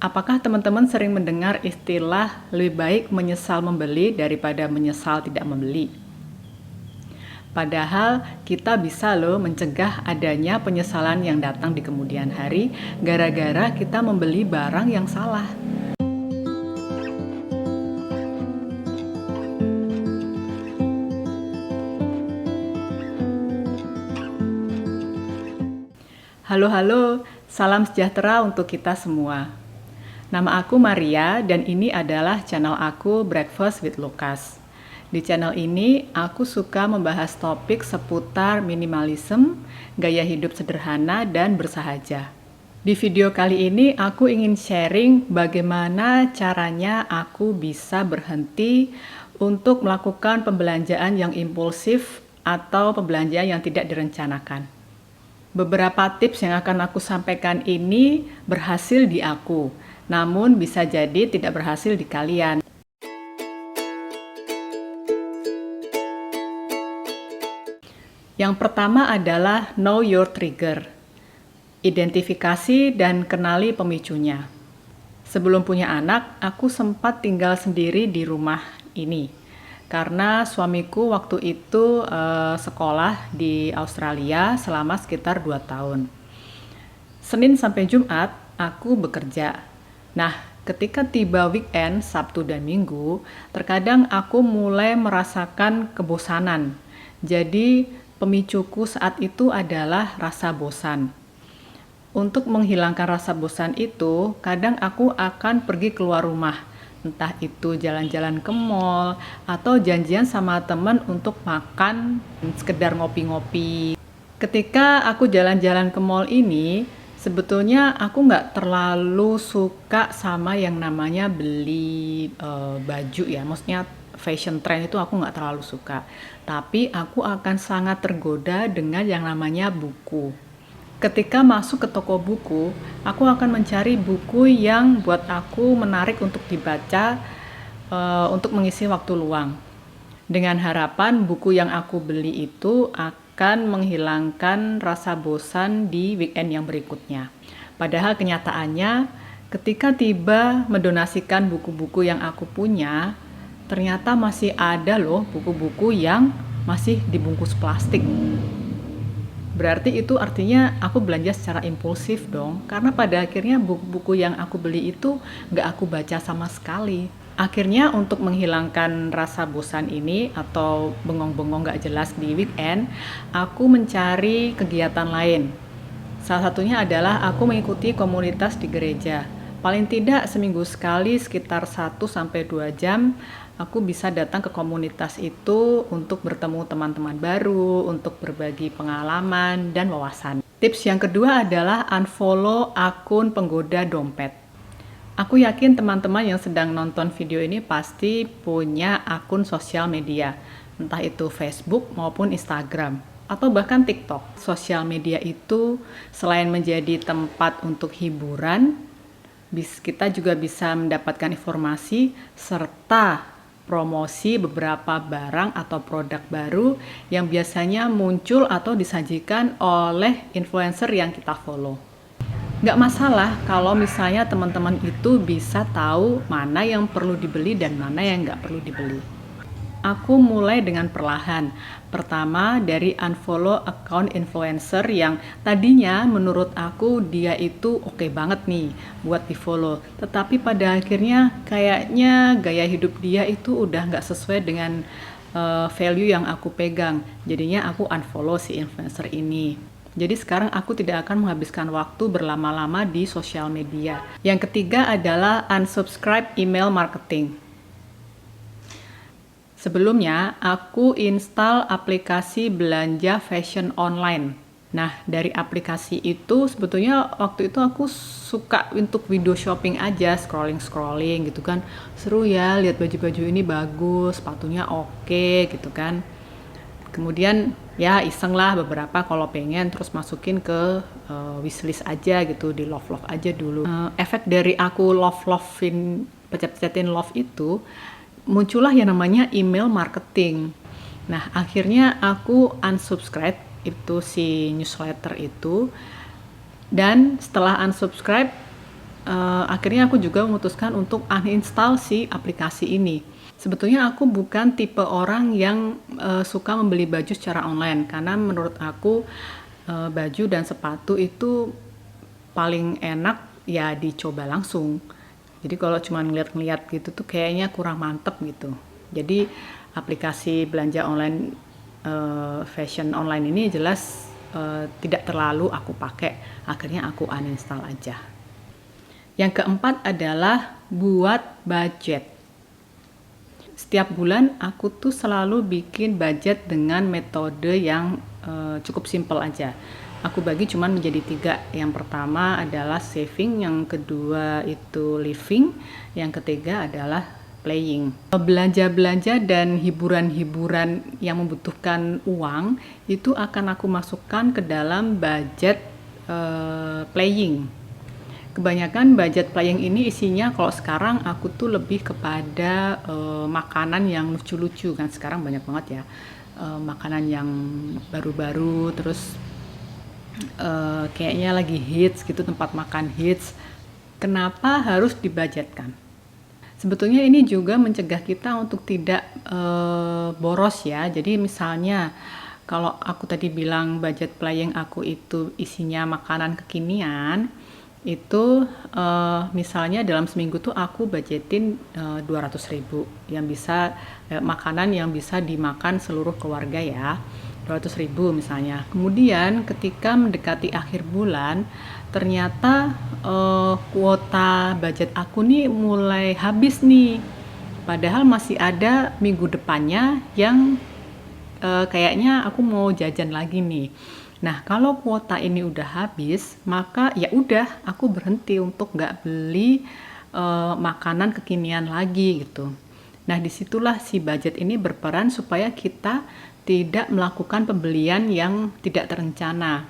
Apakah teman-teman sering mendengar istilah lebih baik menyesal membeli daripada menyesal tidak membeli? Padahal kita bisa loh mencegah adanya penyesalan yang datang di kemudian hari gara-gara kita membeli barang yang salah. Halo, salam sejahtera untuk kita semua. Nama aku Maria dan ini adalah channel aku Breakfast with Lucas. Di channel ini aku suka membahas topik seputar minimalism, gaya hidup sederhana dan bersahaja. Di video kali ini aku ingin sharing bagaimana caranya aku bisa berhenti untuk melakukan pembelanjaan yang impulsif atau pembelanjaan yang tidak direncanakan. Beberapa tips yang akan aku sampaikan ini berhasil di aku, namun bisa jadi tidak berhasil di kalian. Yang pertama adalah know your trigger. Identifikasi dan kenali pemicunya. Sebelum punya anak, aku sempat tinggal sendiri di rumah ini. Karena suamiku waktu itu sekolah di Australia selama sekitar 2 tahun. Senin sampai Jumat, aku bekerja. Nah, ketika tiba weekend, Sabtu dan Minggu, terkadang aku mulai merasakan kebosanan. Jadi, pemicuku saat itu adalah rasa bosan. Untuk menghilangkan rasa bosan itu, kadang aku akan pergi keluar rumah. Entah itu jalan-jalan ke mall atau janjian sama teman untuk makan, sekedar ngopi-ngopi. Ketika aku jalan-jalan ke mall ini, sebetulnya aku nggak terlalu suka sama yang namanya beli baju ya, maksudnya fashion trend itu aku nggak terlalu suka. Tapi aku akan sangat tergoda dengan yang namanya buku. Ketika masuk ke toko buku, aku akan mencari buku yang buat aku menarik untuk dibaca untuk mengisi waktu luang. Dengan harapan buku yang aku beli itu akan menghilangkan rasa bosan di weekend yang berikutnya. Padahal kenyataannya, ketika tiba mendonasikan buku-buku yang aku punya, ternyata masih ada loh buku-buku yang masih dibungkus plastik. Berarti itu artinya aku belanja secara impulsif dong, karena pada akhirnya buku-buku yang aku beli itu nggak aku baca sama sekali. Akhirnya untuk menghilangkan rasa bosan ini atau bengong-bengong nggak jelas di weekend, aku mencari kegiatan lain. Salah satunya adalah aku mengikuti komunitas di gereja. Paling tidak seminggu sekali sekitar 1-2 jam aku bisa datang ke komunitas itu untuk bertemu teman-teman baru, untuk berbagi pengalaman dan wawasan. Tips yang kedua adalah unfollow akun penggoda dompet. Aku yakin teman-teman yang sedang nonton video ini pasti punya akun sosial media, entah itu Facebook maupun Instagram, atau bahkan TikTok. Sosial media itu selain menjadi tempat untuk hiburan, kita juga bisa mendapatkan informasi serta promosi beberapa barang atau produk baru yang biasanya muncul atau disajikan oleh influencer yang kita follow. Nggak masalah kalau misalnya teman-teman itu bisa tahu mana yang perlu dibeli dan mana yang nggak perlu dibeli. Aku mulai dengan perlahan. Pertama dari unfollow account influencer yang tadinya menurut aku dia itu oke banget nih buat di follow. Tetapi pada akhirnya kayaknya gaya hidup dia itu udah nggak sesuai dengan value yang aku pegang. Jadinya aku unfollow si influencer ini. Jadi sekarang aku tidak akan menghabiskan waktu berlama-lama di sosial media. Yang ketiga adalah unsubscribe email marketing. Sebelumnya, aku install aplikasi belanja fashion online. Nah, dari aplikasi itu sebetulnya waktu itu aku suka untuk window shopping aja, scrolling gitu kan. Seru ya, lihat baju-baju ini bagus, sepatunya oke gitu kan. Kemudian ya iseng lah beberapa kalau pengen terus masukin ke wishlist aja gitu, di love aja dulu. Efek dari aku lovein, pencet-pencetin love itu, muncullah yang namanya email marketing. Nah, akhirnya aku unsubscribe itu si newsletter itu. Dan setelah unsubscribe, akhirnya aku juga memutuskan untuk uninstall si aplikasi ini. Sebetulnya aku bukan tipe orang yang suka membeli baju secara online, karena menurut aku baju dan sepatu itu paling enak ya dicoba langsung. Jadi kalau cuma ngeliat-ngeliat gitu tuh kayaknya kurang mantep gitu. Jadi aplikasi belanja online, fashion online ini jelas tidak terlalu aku pakai. Akhirnya aku uninstall aja. Yang keempat adalah buat budget. Setiap bulan aku tuh selalu bikin budget dengan metode yang cukup simple aja. Aku bagi cuman menjadi 3. Yang pertama adalah saving, yang kedua itu living, yang ketiga adalah playing. Belanja-belanja dan hiburan-hiburan yang membutuhkan uang itu akan aku masukkan ke dalam budget playing. Kebanyakan budget playing ini isinya kalau sekarang aku tuh lebih kepada makanan yang lucu-lucu kan, sekarang banyak banget ya makanan yang baru-baru, terus kayaknya lagi hits gitu, tempat makan hits. Kenapa harus dibudgetkan? Sebetulnya ini juga mencegah kita untuk tidak boros ya. Jadi misalnya kalau aku tadi bilang budget playing aku itu isinya makanan kekinian, itu misalnya dalam seminggu tuh aku budgetin 200.000 yang bisa makanan yang bisa dimakan seluruh keluarga ya, 200.000 misalnya. Kemudian ketika mendekati akhir bulan ternyata kuota budget aku nih mulai habis nih, padahal masih ada minggu depannya yang kayaknya aku mau jajan lagi nih. Nah, kalau kuota ini udah habis, maka ya udah aku berhenti untuk nggak beli makanan kekinian lagi gitu. Nah, disitulah si budget ini berperan supaya kita tidak melakukan pembelian yang tidak terencana.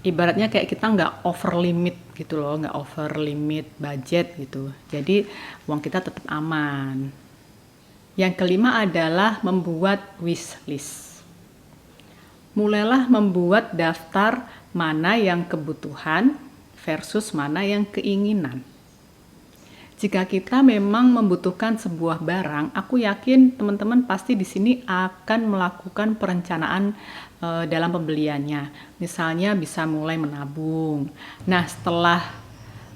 Ibaratnya kayak kita nggak over limit gitu loh, nggak over limit budget gitu. Jadi uang kita tetap aman. Yang kelima adalah membuat wish list. Mulailah membuat daftar mana yang kebutuhan versus mana yang keinginan. Jika kita memang membutuhkan sebuah barang, aku yakin teman-teman pasti di sini akan melakukan perencanaan dalam pembeliannya. Misalnya bisa mulai menabung. Nah, setelah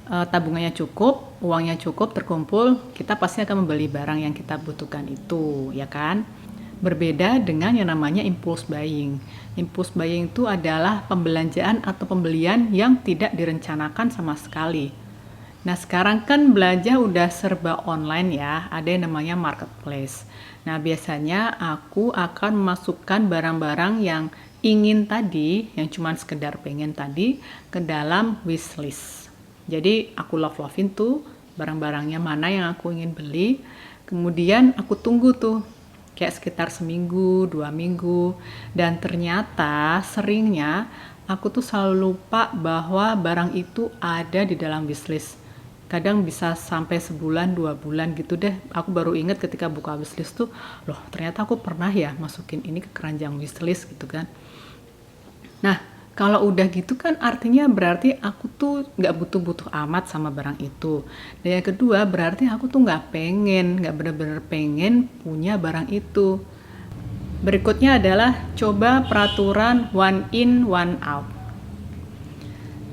tabungannya cukup, uangnya cukup terkumpul, kita pasti akan membeli barang yang kita butuhkan itu, ya kan? Berbeda dengan yang namanya impulse buying. Impulse buying itu adalah pembelanjaan atau pembelian yang tidak direncanakan sama sekali. Nah, sekarang kan belanja udah serba online ya, ada yang namanya marketplace. Nah, biasanya aku akan memasukkan barang-barang yang ingin tadi, yang cuma sekedar pengen tadi, ke dalam wishlist. Jadi, aku love-lovein tuh barang-barangnya mana yang aku ingin beli, kemudian aku tunggu tuh, kayak sekitar seminggu, 2 minggu, dan ternyata seringnya aku tuh selalu lupa bahwa barang itu ada di dalam wishlist. Kadang bisa sampai sebulan, 2 bulan gitu deh, aku baru inget ketika buka wishlist tuh, loh ternyata aku pernah ya masukin ini ke keranjang wishlist gitu kan. Nah, kalau udah gitu kan artinya berarti aku tuh nggak butuh-butuh amat sama barang itu. Dan yang kedua berarti aku tuh nggak bener-bener pengen punya barang itu. Berikutnya adalah coba peraturan one in, one out.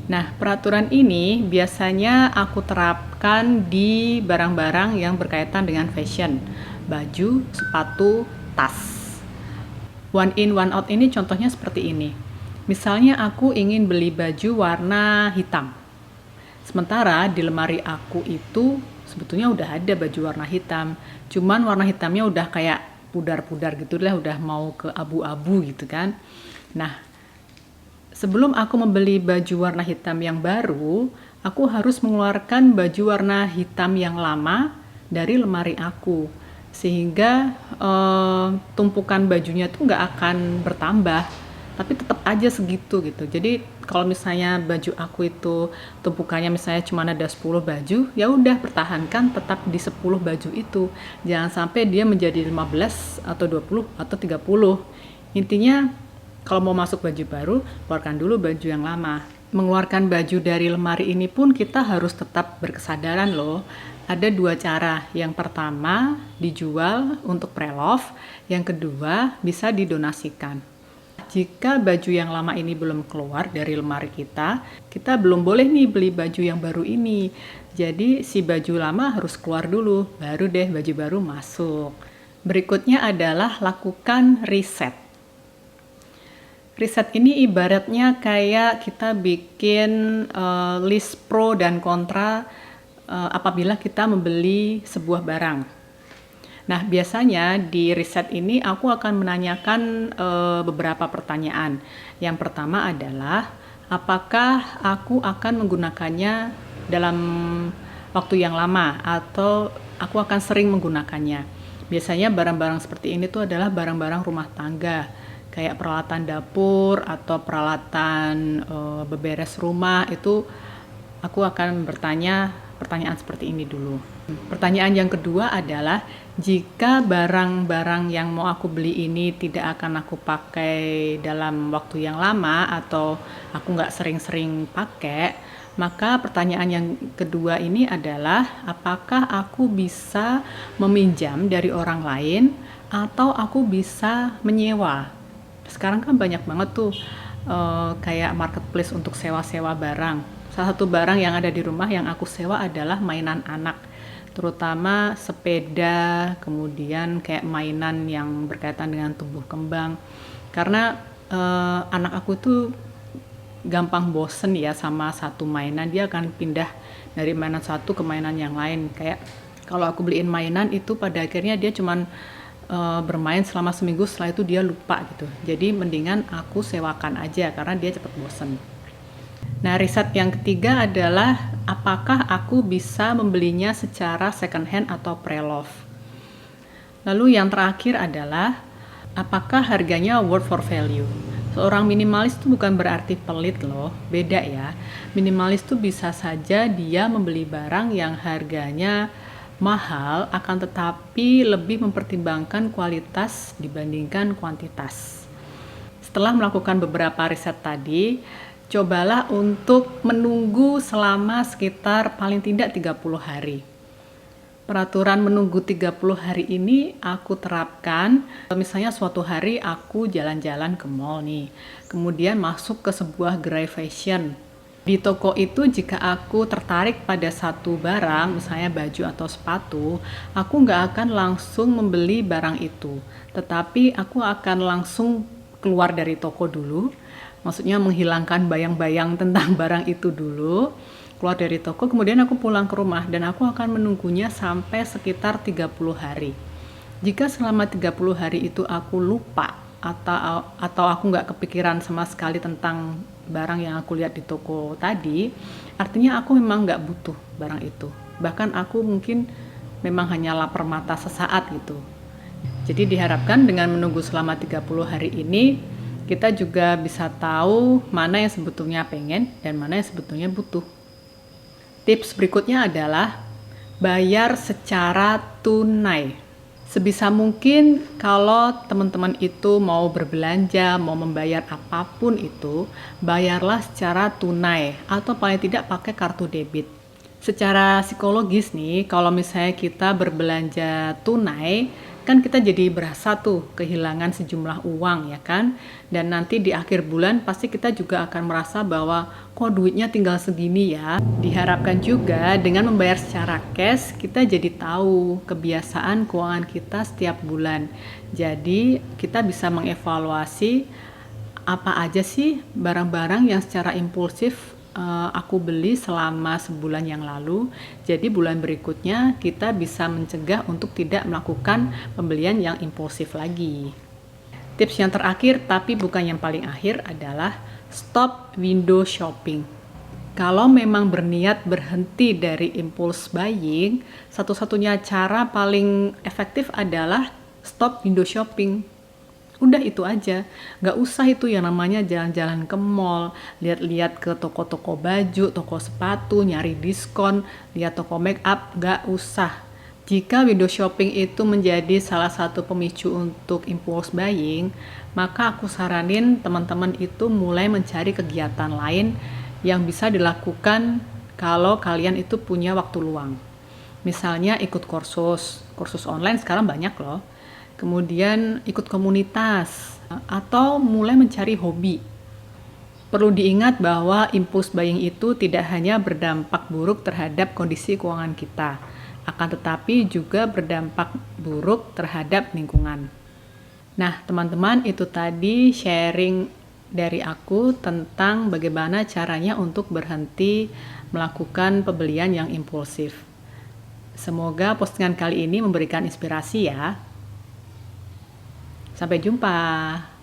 Nah, peraturan ini biasanya aku terapkan di barang-barang yang berkaitan dengan fashion. Baju, sepatu, tas. One in, one out ini contohnya seperti ini. Misalnya aku ingin beli baju warna hitam. Sementara di lemari aku itu sebetulnya udah ada baju warna hitam. Cuman warna hitamnya udah kayak pudar-pudar gitu lah, udah mau ke abu-abu gitu kan. Nah, sebelum aku membeli baju warna hitam yang baru, aku harus mengeluarkan baju warna hitam yang lama dari lemari aku. Sehingga tumpukan bajunya tuh nggak akan bertambah, tapi tetap aja segitu gitu. Jadi kalau misalnya baju aku itu tumpukannya misalnya cuma ada 10 baju, ya udah pertahankan tetap di 10 baju itu. Jangan sampai dia menjadi 15 atau 20 atau 30. Intinya kalau mau masuk baju baru, keluarkan dulu baju yang lama. mengeluarkan baju dari lemari ini pun kita harus tetap berkesadaran loh. Ada dua cara. Yang pertama, dijual untuk pre-love. Yang kedua, bisa didonasikan. Jika baju yang lama ini belum keluar dari lemari kita belum boleh nih beli baju yang baru ini. Jadi si baju lama harus keluar dulu, baru deh baju baru masuk. Berikutnya adalah lakukan riset. Riset ini ibaratnya kayak kita bikin list pro dan kontra apabila kita membeli sebuah barang. Nah, biasanya di riset ini aku akan menanyakan beberapa pertanyaan. Yang pertama adalah, apakah aku akan menggunakannya dalam waktu yang lama atau aku akan sering menggunakannya. Biasanya barang-barang seperti ini tuh adalah barang-barang rumah tangga, kayak peralatan dapur atau peralatan beberes rumah. Itu aku akan bertanya pertanyaan seperti ini dulu. Pertanyaan yang kedua adalah, jika barang-barang yang mau aku beli ini tidak akan aku pakai dalam waktu yang lama atau aku nggak sering-sering pakai, maka pertanyaan yang kedua ini adalah, apakah aku bisa meminjam dari orang lain atau aku bisa menyewa? Sekarang kan banyak banget tuh kayak marketplace untuk sewa-sewa barang. Salah satu barang yang ada di rumah yang aku sewa adalah mainan anak, terutama sepeda, kemudian kayak mainan yang berkaitan dengan tumbuh kembang. Karena anak aku tuh gampang bosen ya sama satu mainan, dia akan pindah dari mainan satu ke mainan yang lain. Kayak kalau aku beliin mainan itu pada akhirnya dia cuman bermain selama seminggu, setelah itu dia lupa gitu. Jadi mendingan aku sewakan aja karena dia cepet bosen. Nah, riset yang ketiga adalah, apakah aku bisa membelinya secara second hand atau pre-love. Lalu yang terakhir adalah, apakah harganya worth for value. Seorang minimalis itu bukan berarti pelit loh, beda ya. Minimalis itu bisa saja dia membeli barang yang harganya mahal, akan tetapi lebih mempertimbangkan kualitas dibandingkan kuantitas. Setelah melakukan beberapa riset tadi, cobalah untuk menunggu selama sekitar paling tidak 30 hari. Peraturan menunggu 30 hari ini aku terapkan, misalnya suatu hari aku jalan-jalan ke mall nih, kemudian masuk ke sebuah gerai fashion. Di toko itu jika aku tertarik pada satu barang, misalnya baju atau sepatu, aku nggak akan langsung membeli barang itu, tetapi aku akan langsung keluar dari toko dulu, maksudnya menghilangkan bayang-bayang tentang barang itu dulu, keluar dari toko, kemudian aku pulang ke rumah dan aku akan menunggunya sampai sekitar 30 hari. Jika selama 30 hari itu aku lupa atau aku nggak kepikiran sama sekali tentang barang yang aku lihat di toko tadi, artinya aku memang nggak butuh barang itu. Bahkan aku mungkin memang hanya lapar mata sesaat gitu. Jadi diharapkan dengan menunggu selama 30 hari ini, kita juga bisa tahu mana yang sebetulnya pengen dan mana yang sebetulnya butuh. Tips berikutnya adalah bayar secara tunai. Sebisa mungkin kalau teman-teman itu mau berbelanja, mau membayar apapun itu, bayarlah secara tunai atau paling tidak pakai kartu debit. Secara psikologis nih, kalau misalnya kita berbelanja tunai, kan kita jadi berasa tuh kehilangan sejumlah uang ya kan, dan nanti di akhir bulan pasti kita juga akan merasa bahwa kok duitnya tinggal segini ya. Diharapkan juga dengan membayar secara cash kita jadi tahu kebiasaan keuangan kita setiap bulan, jadi kita bisa mengevaluasi apa aja sih barang-barang yang secara impulsif aku beli selama sebulan yang lalu. Jadi bulan berikutnya kita bisa mencegah untuk tidak melakukan pembelian yang impulsif lagi. Tips yang terakhir tapi bukan yang paling akhir adalah stop window shopping. Kalau memang berniat berhenti dari impulse buying, satu-satunya cara paling efektif adalah stop window shopping. Udah itu aja, nggak usah itu yang namanya jalan-jalan ke mall, lihat-lihat ke toko-toko baju, toko sepatu, nyari diskon, lihat toko make up, nggak usah. Jika window shopping itu menjadi salah satu pemicu untuk impulse buying, maka aku saranin teman-teman itu mulai mencari kegiatan lain yang bisa dilakukan kalau kalian itu punya waktu luang. Misalnya ikut kursus online sekarang banyak loh. Kemudian ikut komunitas atau mulai mencari hobi. Perlu diingat bahwa impulse buying itu tidak hanya berdampak buruk terhadap kondisi keuangan kita, akan tetapi juga berdampak buruk terhadap lingkungan. Nah, teman-teman, itu tadi sharing dari aku tentang bagaimana caranya untuk berhenti melakukan pembelian yang impulsif. Semoga postingan kali ini memberikan inspirasi ya. Sampai jumpa.